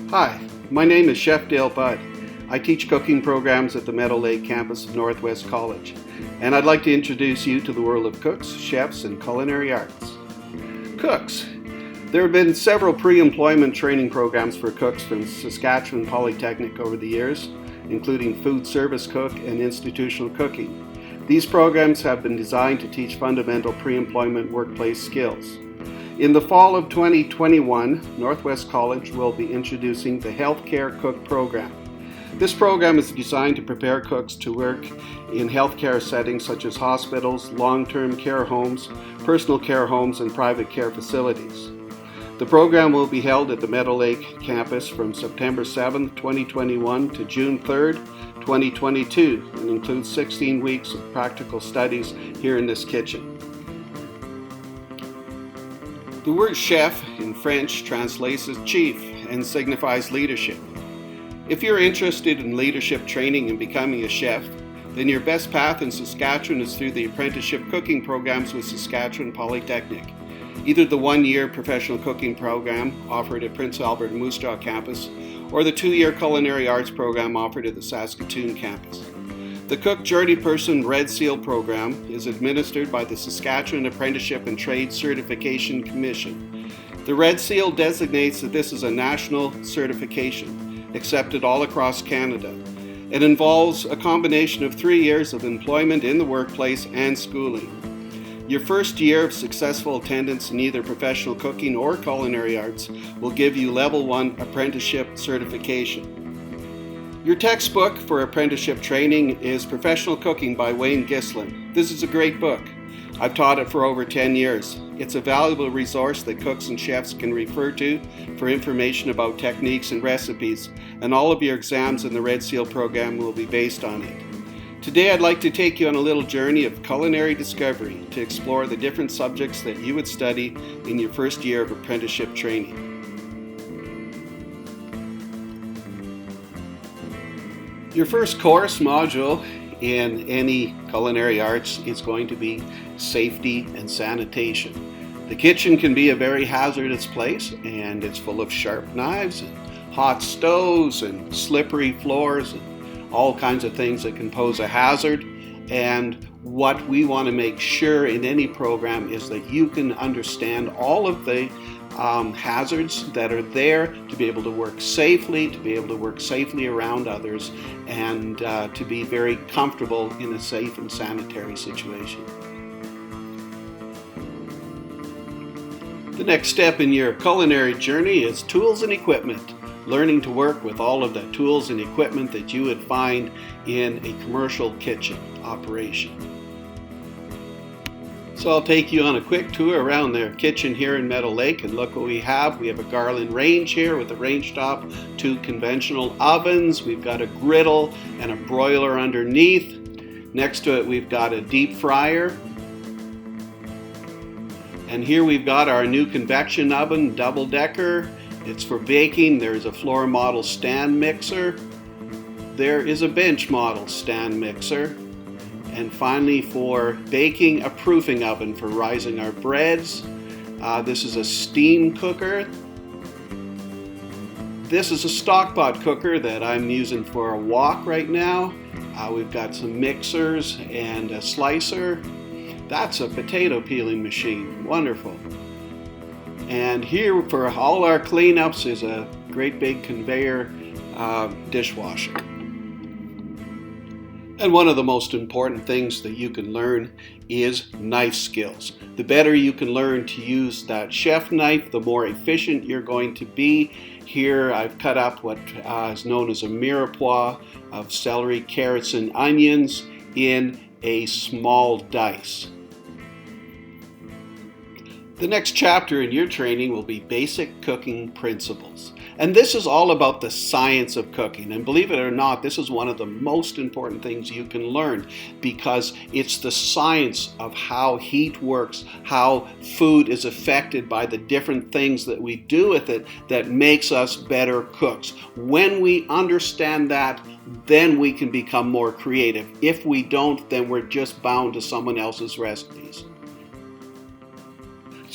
Hi, my name is Chef Dale Budd. I teach cooking programs at the Meadow Lake campus of Northwest College, and I'd like to introduce you to the world of cooks, chefs, and culinary arts. Cooks. There have been several pre-employment training programs for cooks from Saskatchewan Polytechnic over the years, including food service cook and institutional cooking. These programs have been designed to teach fundamental pre-employment workplace skills. In the fall of 2021, Northwest College will be introducing the Healthcare Cook Program. This program is designed to prepare cooks to work in healthcare settings such as hospitals, long-term care homes, personal care homes, and private care facilities. The program will be held at the Meadow Lake campus from September 7, 2021 to June 3, 2022, and includes 16 weeks of practical studies here in this kitchen. The word chef in French translates as chief and signifies leadership. If you're interested in leadership training and becoming a chef, then your best path in Saskatchewan is through the Apprenticeship cooking programs with Saskatchewan Polytechnic. Either the one-year professional cooking program offered at Prince Albert and Moose Jaw campus, or the two-year Culinary Arts program offered at the Saskatoon campus. The Cook Journey Person Red Seal program is administered by the Saskatchewan Apprenticeship and Trade Certification Commission. The Red Seal designates that this is a national certification, accepted all across Canada. It involves a combination of 3 years of employment in the workplace and schooling. Your first year of successful attendance in either professional cooking or culinary arts will give you Level 1 apprenticeship certification. Your textbook for apprenticeship training is Professional Cooking by Wayne Gislin. This is a great book. I've taught it for over 10 years. It's a valuable resource that cooks and chefs can refer to for information about techniques and recipes, and all of your exams in the Red Seal program will be based on it. Today I'd like to take you on a little journey of culinary discovery to explore the different subjects that you would study in your first year of apprenticeship training. Your first course module in any culinary arts is going to be safety and sanitation. The kitchen can be a very hazardous place, and it's full of sharp knives and hot stoves and slippery floors and all kinds of things that can pose a hazard. And what we want to make sure in any program is that you can understand all of the hazards that are there to be able to work safely, around others, and to be very comfortable in a safe and sanitary situation. The next step in your culinary journey is tools and equipment. Learning to work with all of the tools and equipment that you would find in a commercial kitchen operation. So I'll take you on a quick tour around their kitchen here in Meadow Lake, and look what we have. We have a Garland range here with a range top, 2 conventional ovens. We've got a griddle and a broiler underneath. Next to it we've got a deep fryer. And here we've got our new convection oven, double-decker. It's for baking. There's a floor model stand mixer. There is a bench model stand mixer. And finally, for baking, a proofing oven for rising our breads. This is a steam cooker. This is a stockpot cooker that I'm using for a wok right now. We've got some mixers and a slicer. That's a potato peeling machine. Wonderful. And here for all our cleanups is a great big conveyor dishwasher. And one of the most important things that you can learn is knife skills. The better you can learn to use that chef knife, the more efficient you're going to be. Here I've cut up what is known as a mirepoix of celery, carrots, and onions in a small dice. The next chapter in your training will be basic cooking principles. And this is all about the science of cooking. And believe it or not, this is one of the most important things you can learn, because it's the science of how heat works, how food is affected by the different things that we do with it that makes us better cooks. When we understand that, then we can become more creative. If we don't, then we're just bound to someone else's recipes.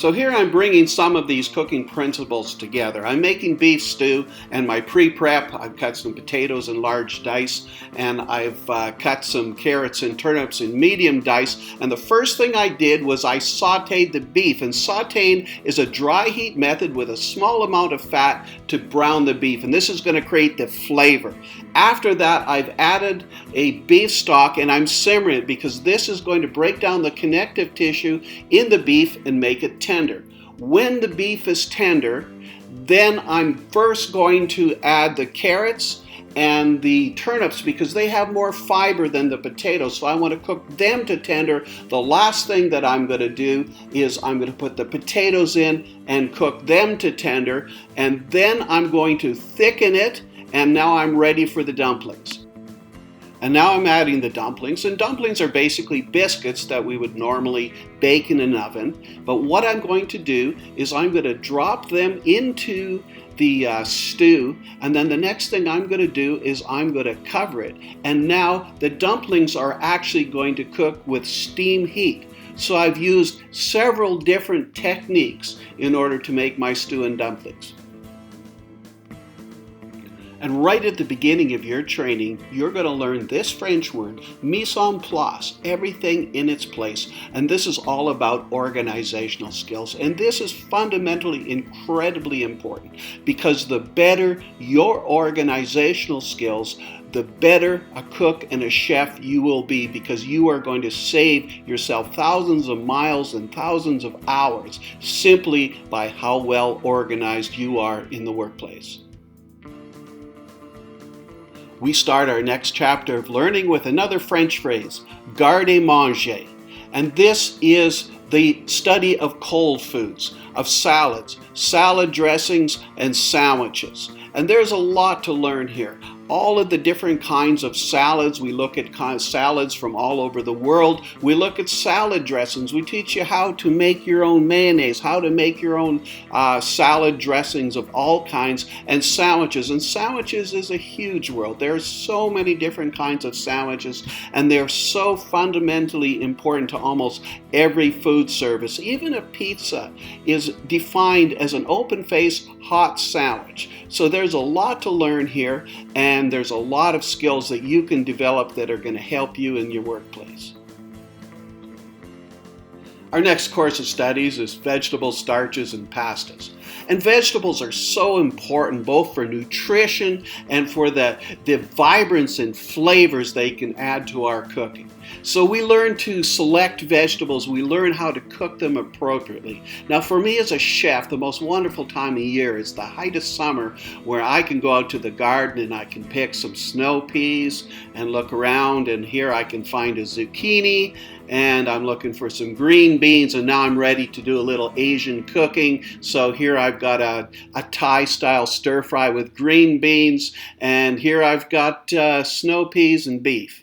So here I'm bringing some of these cooking principles together. I'm making beef stew, and my pre-prep, I've cut some potatoes in large dice, and I've cut some carrots and turnips in medium dice. And the first thing I did was I sauteed the beef, and sauteing is a dry heat method with a small amount of fat to brown the beef, and this is going to create the flavor. After that, I've added a beef stock, and I'm simmering it because this is going to break down the connective tissue in the beef and make it tender. When the beef is tender, then I'm first going to add the carrots and the turnips because they have more fiber than the potatoes, so I want to cook them to tender. The last thing that I'm going to do is I'm going to put the potatoes in and cook them to tender, and then I'm going to thicken it, and now I'm ready for the dumplings. And now I'm adding the dumplings, and dumplings are basically biscuits that we would normally bake in an oven. But what I'm going to do is I'm going to drop them into the stew, and then the next thing I'm going to do is I'm going to cover it. And now the dumplings are actually going to cook with steam heat. So I've used several different techniques in order to make my stew and dumplings. And right at the beginning of your training, you're going to learn this French word, mise en place, everything in its place. And this is all about organizational skills. And this is fundamentally incredibly important because the better your organizational skills, the better a cook and a chef you will be, because you are going to save yourself thousands of miles and thousands of hours simply by how well organized you are in the workplace. We start our next chapter of learning with another French phrase, garde-manger. And this is the study of cold foods, of salads, salad dressings, and sandwiches. And there's a lot to learn here. All of the different kinds of salads. We look at salads from all over the world. We look at salad dressings. We teach you how to make your own mayonnaise, how to make your own salad dressings of all kinds, and sandwiches. And sandwiches is a huge world. There's so many different kinds of sandwiches, and they're so fundamentally important to almost every food service. Even a pizza is defined as an open-faced hot sandwich. So there's a lot to learn here, and there's a lot of skills that you can develop that are going to help you in your workplace. Our next course of studies is vegetables, starches, and pastas. And vegetables are so important both for nutrition and for the vibrance and flavors they can add to our cooking. So we learn to select vegetables. We learn how to cook them appropriately. Now for me as a chef, the most wonderful time of year is the height of summer, where I can go out to the garden and I can pick some snow peas and look around, and here I can find a zucchini, and I'm looking for some green beans, and now I'm ready to do a little Asian cooking. So here I've got a Thai style stir fry with green beans, and here I've got snow peas and beef.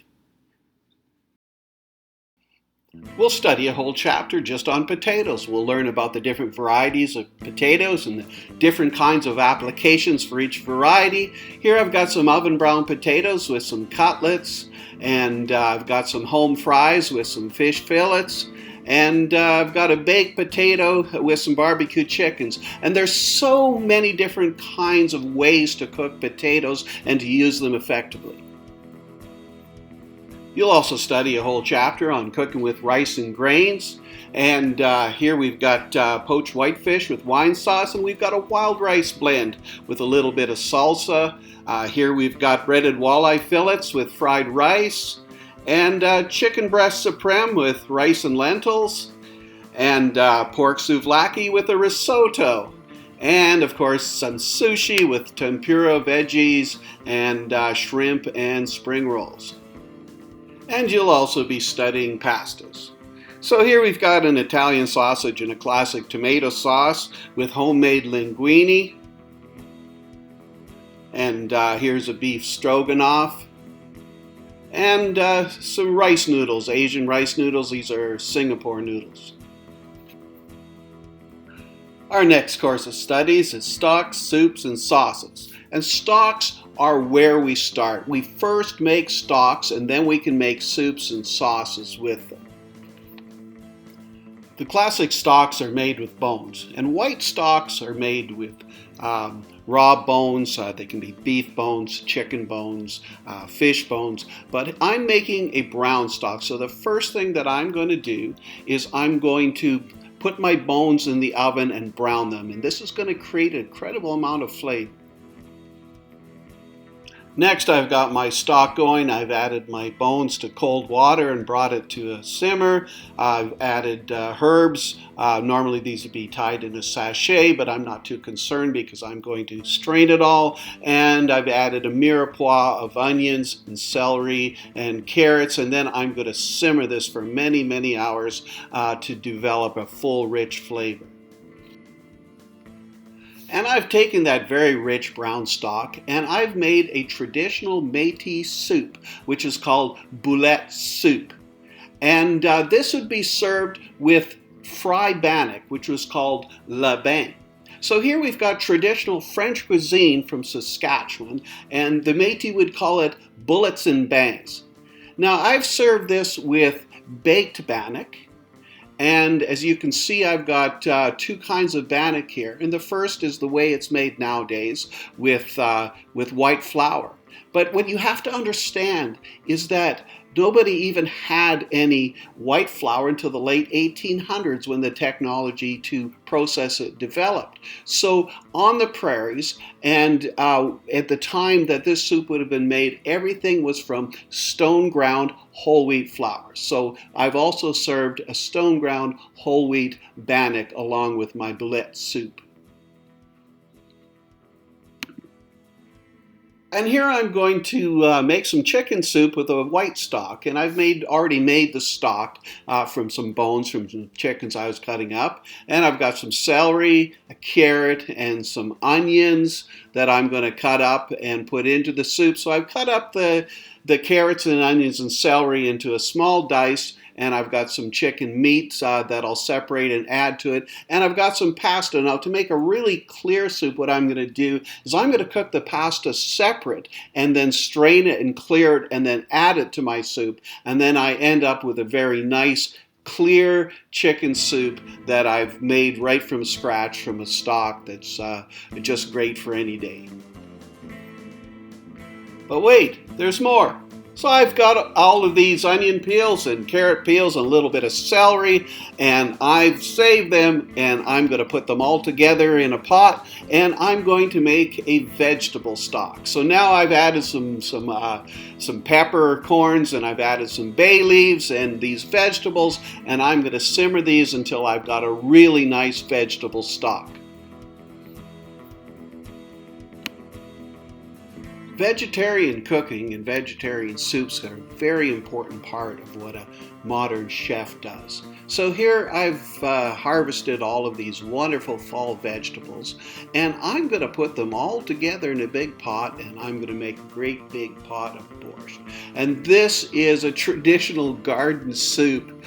We'll study a whole chapter just on potatoes. We'll learn about the different varieties of potatoes and the different kinds of applications for each variety. Here I've got some oven brown potatoes with some cutlets, and I've got some home fries with some fish fillets, and I've got a baked potato with some barbecue chickens. And there's so many different kinds of ways to cook potatoes and to use them effectively. You'll also study a whole chapter on cooking with rice and grains. And here we've got poached whitefish with wine sauce, and we've got a wild rice blend with a little bit of salsa. Here we've got breaded walleye fillets with fried rice, and chicken breast supreme with rice and lentils, and pork souvlaki with a risotto. And of course some sushi with tempura veggies and shrimp and spring rolls. And you'll also be studying pastas. So here we've got an Italian sausage and a classic tomato sauce with homemade linguine. And here's a beef stroganoff. And some rice noodles, Asian rice noodles. These are Singapore noodles. Our next course of studies is stocks, soups, and sauces. And stocks are where we start. We first make stocks, and then we can make soups and sauces with them. The classic stocks are made with bones, and white stocks are made with raw bones. They can be beef bones, chicken bones, fish bones, but I'm making a brown stock. So the first thing that I'm going to do is I'm going to put my bones in the oven and brown them, and this is going to create an incredible amount of flavor. Next, I've got my stock going. I've added my bones to cold water and brought it to a simmer. I've added herbs. Normally these would be tied in a sachet, but I'm not too concerned because I'm going to strain it all. And I've added a mirepoix of onions and celery and carrots, and then I'm going to simmer this for many, many hours to develop a full, rich flavor. And I've taken that very rich brown stock and I've made a traditional Métis soup, which is called boulette soup. And this would be served with fry bannock, which was called le bain. So here we've got traditional French cuisine from Saskatchewan, and the Métis would call it bullets and bangs. Now I've served this with baked bannock. And as you can see, I've got two kinds of bannock here. And the first is the way it's made nowadays with white flour. But what you have to understand is that nobody even had any white flour until the late 1800s when the technology to process it developed. So on the prairies, and at the time that this soup would have been made, everything was from stone ground whole wheat flour. So I've also served a stone ground whole wheat bannock along with my boulette soup. And here I'm going to make some chicken soup with a white stock, and I've already made the stock from some bones from some chickens I was cutting up, and I've got some celery, a carrot, and some onions that I'm going to cut up and put into the soup. So I've cut up the carrots and onions and celery into a small dice, and I've got some chicken meat that I'll separate and add to it. And I've got some pasta. Now, to make a really clear soup, what I'm going to do is I'm going to cook the pasta separate and then strain it and clear it and then add it to my soup. And then I end up with a very nice, clear chicken soup that I've made right from scratch from a stock that's just great for any day. But wait, there's more. So I've got all of these onion peels and carrot peels and a little bit of celery, and I've saved them, and I'm going to put them all together in a pot, and I'm going to make a vegetable stock. So now I've added some peppercorns, and I've added some bay leaves and these vegetables, and I'm going to simmer these until I've got a really nice vegetable stock. Vegetarian cooking and vegetarian soups are a very important part of what a modern chef does. So here I've harvested all of these wonderful fall vegetables, and I'm going to put them all together in a big pot, and I'm going to make a great big pot of borscht. And this is a traditional garden soup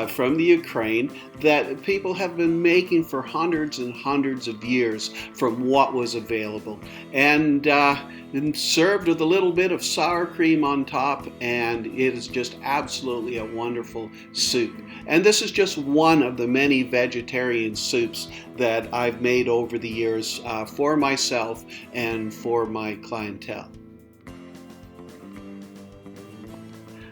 from the Ukraine that people have been making for hundreds and hundreds of years from what was available. And served with a little bit of sour cream on top, and it is just absolutely a wonderful soup. And this is just one of the many vegetarian soups that I've made over the years for myself and for my clientele.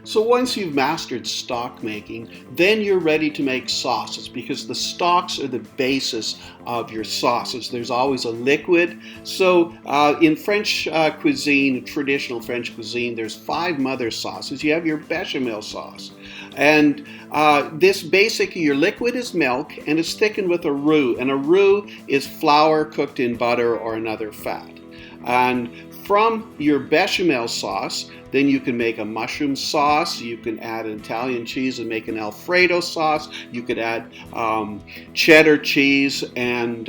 So once you've mastered stock making, then you're ready to make sauces, because the stocks are the basis of your sauces. There's always a liquid. So in French cuisine, traditional French cuisine, there's 5 mother sauces. You have your bechamel sauce. And this basically, your liquid is milk and it's thickened with a roux. And a roux is flour cooked in butter or another fat. And from your bechamel sauce, then you can make a mushroom sauce. You can add Italian cheese and make an Alfredo sauce. You could add cheddar cheese and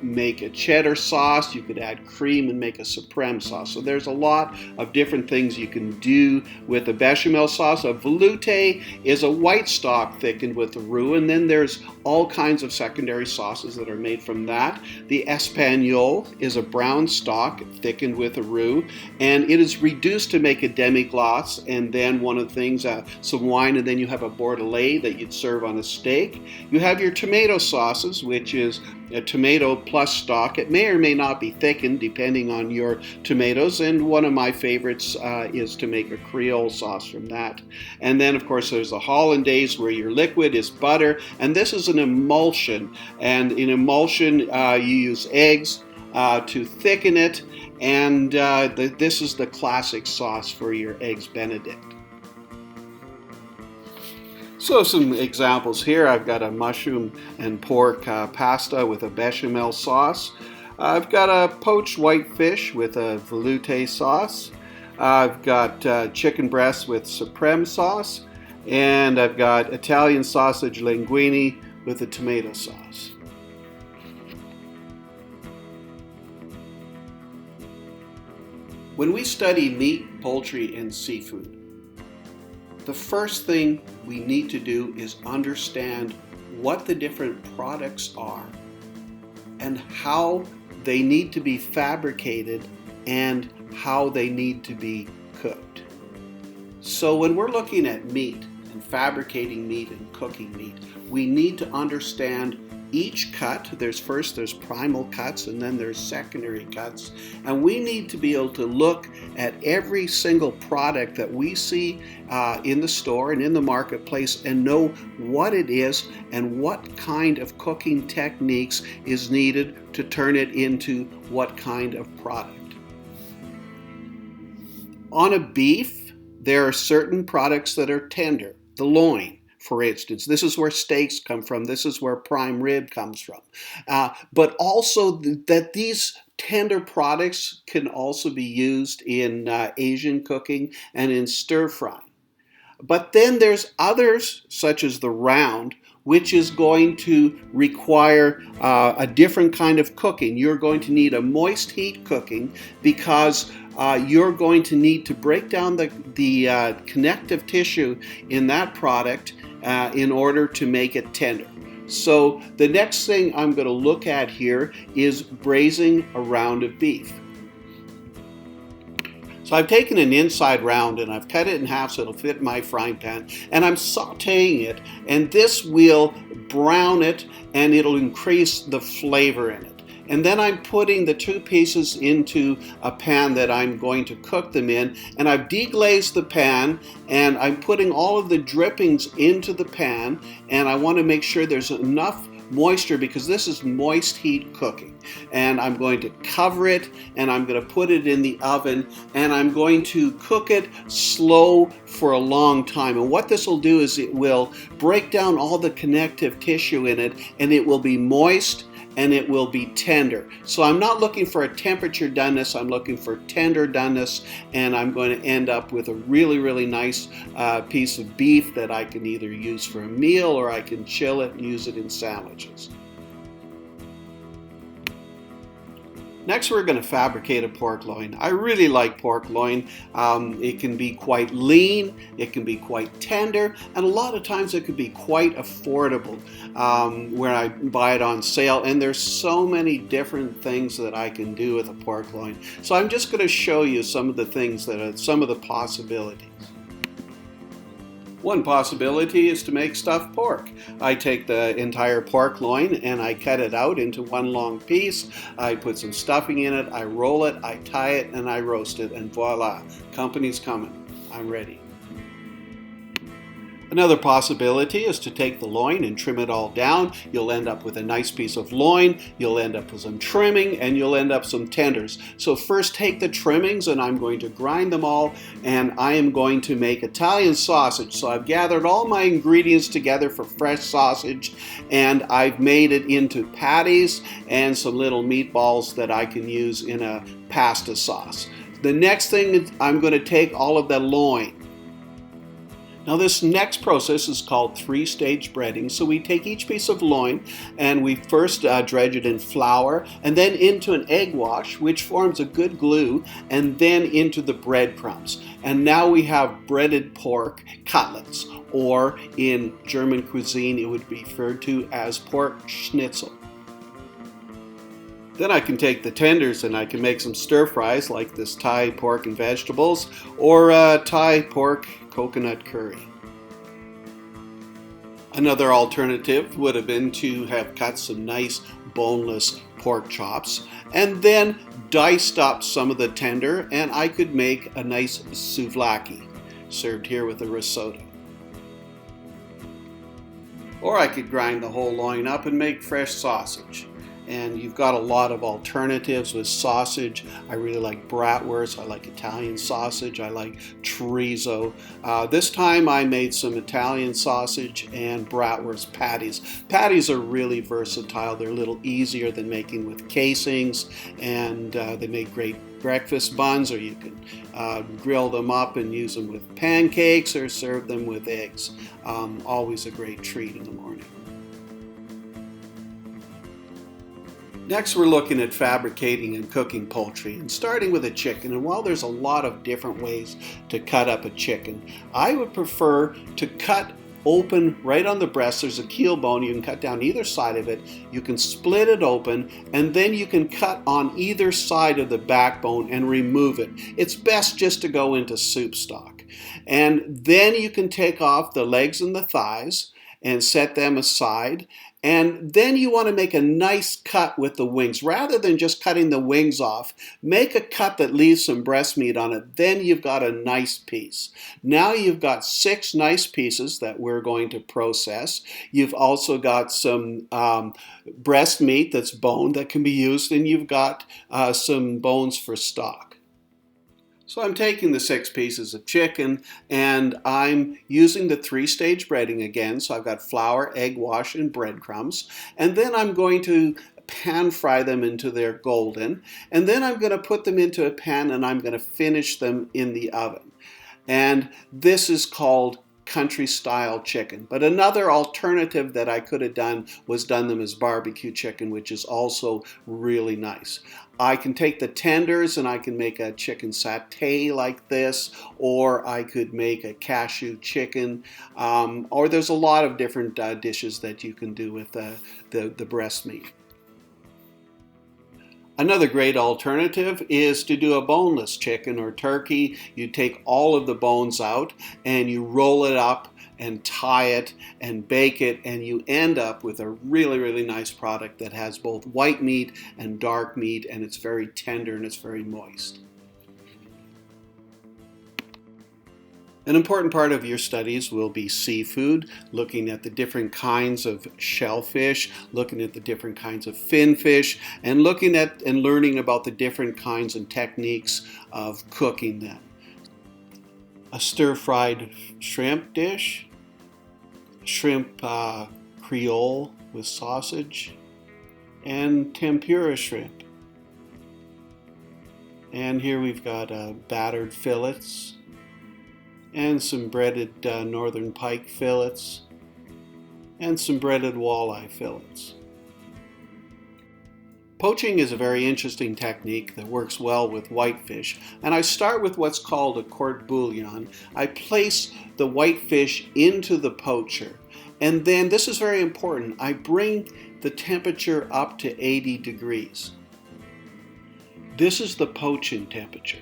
make a cheddar sauce. You could add cream and make a supreme sauce. So there's a lot of different things you can do with a bechamel sauce. A velouté is a white stock thickened with a roux, and then there's all kinds of secondary sauces that are made from that. The espagnole is a brown stock thickened with a roux, and it is reduced to make a demi-glace, and then one of the things, some wine, and then you have a Bordelaise that you'd serve on a steak. You have your tomato sauces, which is a tomato plus stock. It may or may not be thickened depending on your tomatoes, and one of my favorites is to make a Creole sauce from that. And then of course there's the hollandaise, where your liquid is butter, and this is an emulsion, and in emulsion you use eggs to thicken it, and this is the classic sauce for your eggs Benedict. So some examples here. I've got a mushroom and pork pasta with a bechamel sauce. I've got a poached white fish with a velouté sauce. I've got chicken breast with supreme sauce. And I've got Italian sausage linguine with a tomato sauce. When we study meat, poultry, and seafood, the first thing we need to do is understand what the different products are and how they need to be fabricated and how they need to be cooked. So when we're looking at meat and fabricating meat and cooking meat, we need to understand each cut. There's primal cuts, and then there's secondary cuts, and we need to be able to look at every single product that we see in the store and in the marketplace and know what it is and what kind of cooking techniques is needed to turn it into what kind of product. On a beef, there are certain products that are tender. The loin, for instance. This is where steaks come from. This is where prime rib comes from. But also that these tender products can also be used in Asian cooking and in stir frying. But then there's others, such as the round, which is going to require a different kind of cooking. You're going to need a moist heat cooking because you're going to need to break down the connective tissue in that product in order to make it tender. So the next thing I'm going to look at here is braising a round of beef. So I've taken an inside round and I've cut it in half so it'll fit in my frying pan, and I'm sauteing it, and this will brown it and it'll increase the flavor in it. And then I'm putting the two pieces into a pan that I'm going to cook them in, and I've deglazed the pan, and I'm putting all of the drippings into the pan, and I want to make sure there's enough moisture because this is moist heat cooking. And I'm going to cover it, and I'm going to put it in the oven, and I'm going to cook it slow for a long time. And what this will do is it will break down all the connective tissue in it, and it will be moist and it will be tender. So I'm not looking for a temperature doneness, I'm looking for tender doneness, and I'm going to end up with a really, really nice piece of beef that I can either use for a meal or I can chill it and use it in sandwiches. Next, we're going to fabricate a pork loin. I really like pork loin. It can be quite lean, it can be quite tender, and a lot of times it can be quite affordable where I buy it on sale. And there's so many different things that I can do with a pork loin. So I'm just going to show you some of the things that are some of the possibilities. One possibility is to make stuffed pork. I take the entire pork loin and I cut it out into one long piece. I put some stuffing in it, I roll it, I tie it, and I roast it, and voila, company's coming. I'm ready. Another possibility is to take the loin and trim it all down. You'll end up with a nice piece of loin, you'll end up with some trimming, and you'll end up with some tenders. So first take the trimmings, and I'm going to grind them all, and I am going to make Italian sausage. So I've gathered all my ingredients together for fresh sausage, and I've made it into patties and some little meatballs that I can use in a pasta sauce. The next thing is I'm going to take all of the loin. Now this next process is called three-stage breading. So we take each piece of loin and we first dredge it in flour and then into an egg wash, which forms a good glue, and then into the breadcrumbs. And now we have breaded pork cutlets, or in German cuisine it would be referred to as pork schnitzel. Then I can take the tenders and I can make some stir fries like this Thai pork and vegetables or Thai pork coconut curry. Another alternative would have been to have cut some nice boneless pork chops and then diced up some of the tender, and I could make a nice souvlaki served here with a risotto. Or I could grind the whole loin up and make fresh sausage. And you've got a lot of alternatives with sausage. I really like bratwurst, I like Italian sausage, I like chorizo. This time I made some Italian sausage and bratwurst patties. Patties are really versatile. They're a little easier than making with casings, and they make great breakfast buns, or you can grill them up and use them with pancakes or serve them with eggs. Always a great treat in the morning. Next, we're looking at fabricating and cooking poultry, and starting with a chicken. And while there's a lot of different ways to cut up a chicken, I would prefer to cut open right on the breast. There's a keel bone. You can cut down either side of it. You can split it open, and then you can cut on either side of the backbone and remove it. It's best just to go into soup stock. And then you can take off the legs and the thighs and set them aside. And then you want to make a nice cut with the wings. Rather than just cutting the wings off, make a cut that leaves some breast meat on it. Then you've got a nice piece. Now you've got 6 nice pieces that we're going to process. You've also got some breast meat that's boned that can be used, and you've got some bones for stock. So I'm taking the 6 pieces of chicken and I'm using the 3-stage breading again. So I've got flour, egg wash, and breadcrumbs. And then I'm going to pan fry them until they're golden. And then I'm going to put them into a pan and I'm going to finish them in the oven. And this is called country style chicken. But another alternative that I could have done was done them as barbecue chicken, which is also really nice. I can take the tenders and I can make a chicken satay like this, or I could make a cashew chicken, or there's a lot of different dishes that you can do with the breast meat. Another great alternative is to do a boneless chicken or turkey. You take all of the bones out and you roll it up and tie it and bake it, and you end up with a really, really nice product that has both white meat and dark meat, and it's very tender and it's very moist. An important part of your studies will be seafood, looking at the different kinds of shellfish, looking at the different kinds of finfish, and looking at and learning about the different kinds and techniques of cooking them. A stir-fried shrimp dish, shrimp creole with sausage, and tempura shrimp. And here we've got battered fillets, and some breaded northern pike fillets, and some breaded walleye fillets. Poaching is a very interesting technique that works well with whitefish, and I start with what's called a court bouillon. I place the whitefish into the poacher, and then, this is very important, I bring the temperature up to 80 degrees. This is the poaching temperature.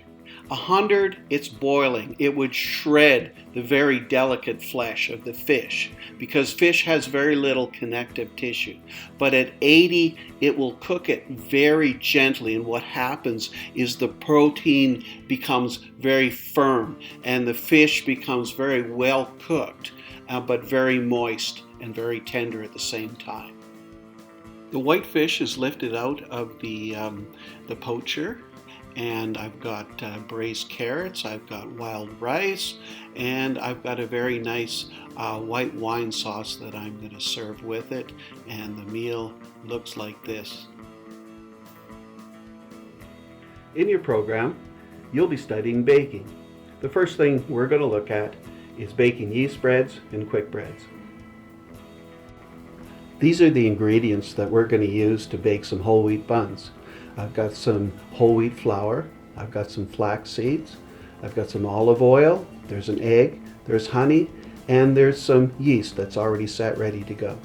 100, it's boiling. It would shred the very delicate flesh of the fish because fish has very little connective tissue. But at 80, it will cook it very gently, and what happens is the protein becomes very firm and the fish becomes very well cooked, but very moist and very tender at the same time. The whitefish is lifted out of the poacher. And I've got braised carrots, I've got wild rice, and I've got a very nice white wine sauce that I'm going to serve with it. And the meal looks like this. In your program, you'll be studying baking. The first thing we're going to look at is baking yeast breads and quick breads. These are the ingredients that we're going to use to bake some whole wheat buns. I've got some whole wheat flour, I've got some flax seeds, I've got some olive oil, there's an egg, there's honey, and there's some yeast that's already set ready to go.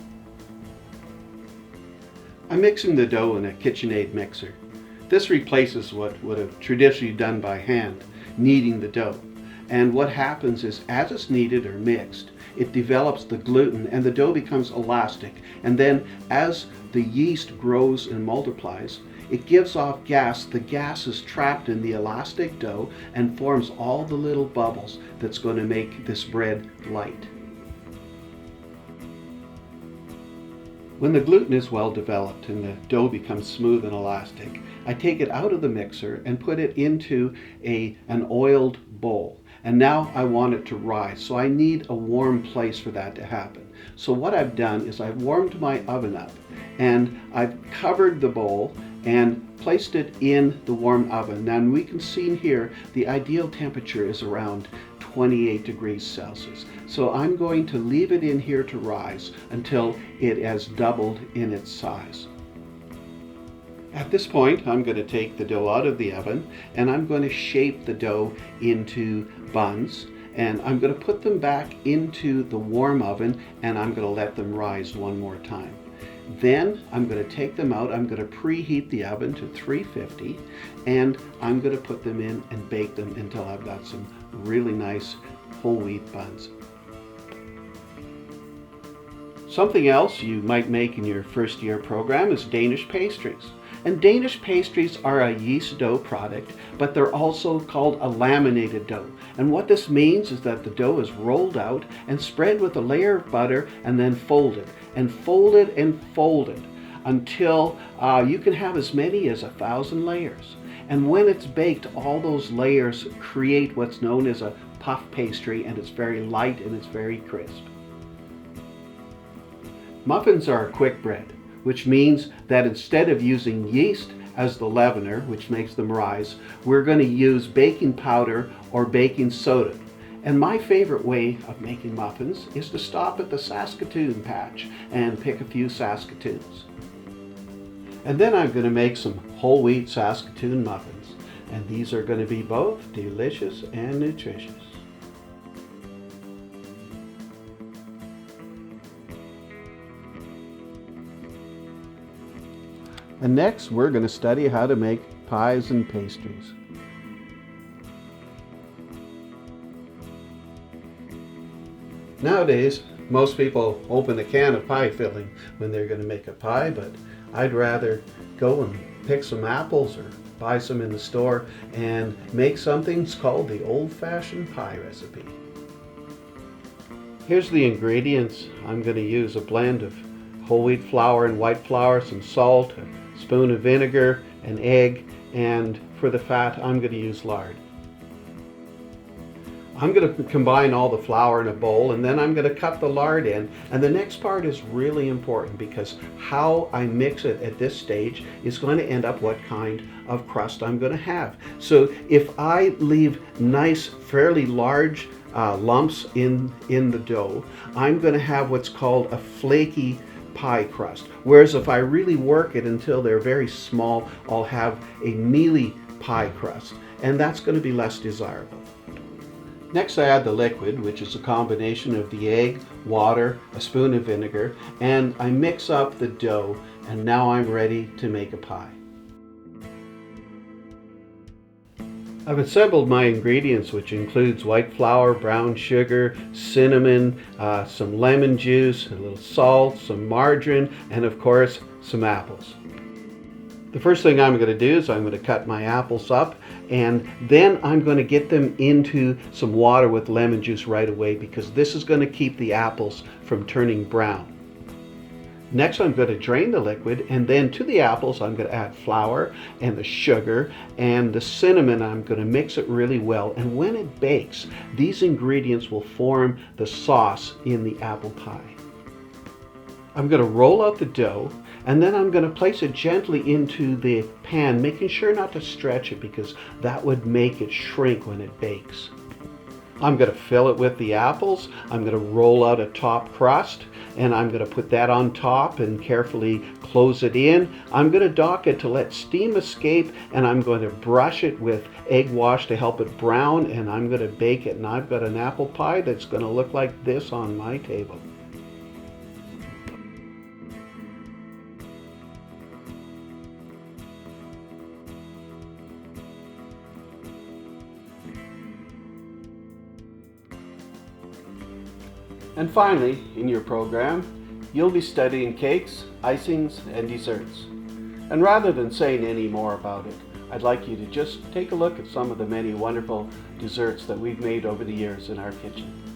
I'm mixing the dough in a KitchenAid mixer. This replaces what would have traditionally done by hand, kneading the dough. And what happens is, as it's kneaded or mixed, it develops the gluten and the dough becomes elastic. And then as the yeast grows and multiplies, it gives off gas. The gas is trapped in the elastic dough and forms all the little bubbles that's going to make this bread light. When the gluten is well developed and the dough becomes smooth and elastic, I take it out of the mixer and put it into an oiled bowl. And now I want it to rise, so I need a warm place for that to happen. So what I've done is I've warmed my oven up and I've covered the bowl and placed it in the warm oven. Now we can see here the ideal temperature is around 28 degrees Celsius. So I'm going to leave it in here to rise until it has doubled in its size. At this point, I'm going to take the dough out of the oven and I'm going to shape the dough into buns, and I'm going to put them back into the warm oven and I'm going to let them rise one more time. Then I'm going to take them out. I'm going to preheat the oven to 350 and I'm going to put them in and bake them until I've got some really nice whole wheat buns. Something else you might make in your first year program is Danish pastries. And Danish pastries are a yeast dough product, but they're also called a laminated dough. And what this means is that the dough is rolled out and spread with a layer of butter and then folded and folded and folded until you can have as many as 1,000 layers. And when it's baked, all those layers create what's known as a puff pastry, and it's very light and it's very crisp. Muffins are a quick bread, which means that instead of using yeast as the leavener, which makes them rise, we're going to use baking powder or baking soda. And my favorite way of making muffins is to stop at the Saskatoon patch and pick a few Saskatoons. And then I'm going to make some whole wheat Saskatoon muffins. And these are going to be both delicious and nutritious. And next, we're going to study how to make pies and pastries. Nowadays, most people open a can of pie filling when they're going to make a pie, but I'd rather go and pick some apples or buy some in the store and make something called the old-fashioned pie recipe. Here's the ingredients. I'm going to use a blend of whole wheat flour and white flour, some salt, a spoon of vinegar, an egg, and for the fat, I'm going to use lard. I'm going to combine all the flour in a bowl, and then I'm going to cut the lard in. And the next part is really important because how I mix it at this stage is going to end up what kind of crust I'm going to have. So if I leave nice, fairly large lumps in the dough, I'm going to have what's called a flaky pie crust. Whereas if I really work it until they're very small, I'll have a mealy pie crust, and that's going to be less desirable. Next, I add the liquid, which is a combination of the egg, water, a spoon of vinegar, and I mix up the dough, and now I'm ready to make a pie. I've assembled my ingredients, which includes white flour, brown sugar, cinnamon, some lemon juice, a little salt, some margarine, and of course, some apples. The first thing I'm going to do is I'm going to cut my apples up, and then I'm going to get them into some water with lemon juice right away because this is going to keep the apples from turning brown. Next, I'm going to drain the liquid, and then to the apples I'm going to add flour and the sugar and the cinnamon. I'm going to mix it really well, and when it bakes, these ingredients will form the sauce in the apple pie. I'm going to roll out the dough, and then I'm going to place it gently into the pan, making sure not to stretch it because that would make it shrink when it bakes. I'm going to fill it with the apples. I'm going to roll out a top crust, and I'm going to put that on top and carefully close it in. I'm going to dock it to let steam escape, and I'm going to brush it with egg wash to help it brown, and I'm going to bake it. And I've got an apple pie that's going to look like this on my table. And finally, in your program, you'll be studying cakes, icings, and desserts. And rather than saying any more about it, I'd like you to just take a look at some of the many wonderful desserts that we've made over the years in our kitchen.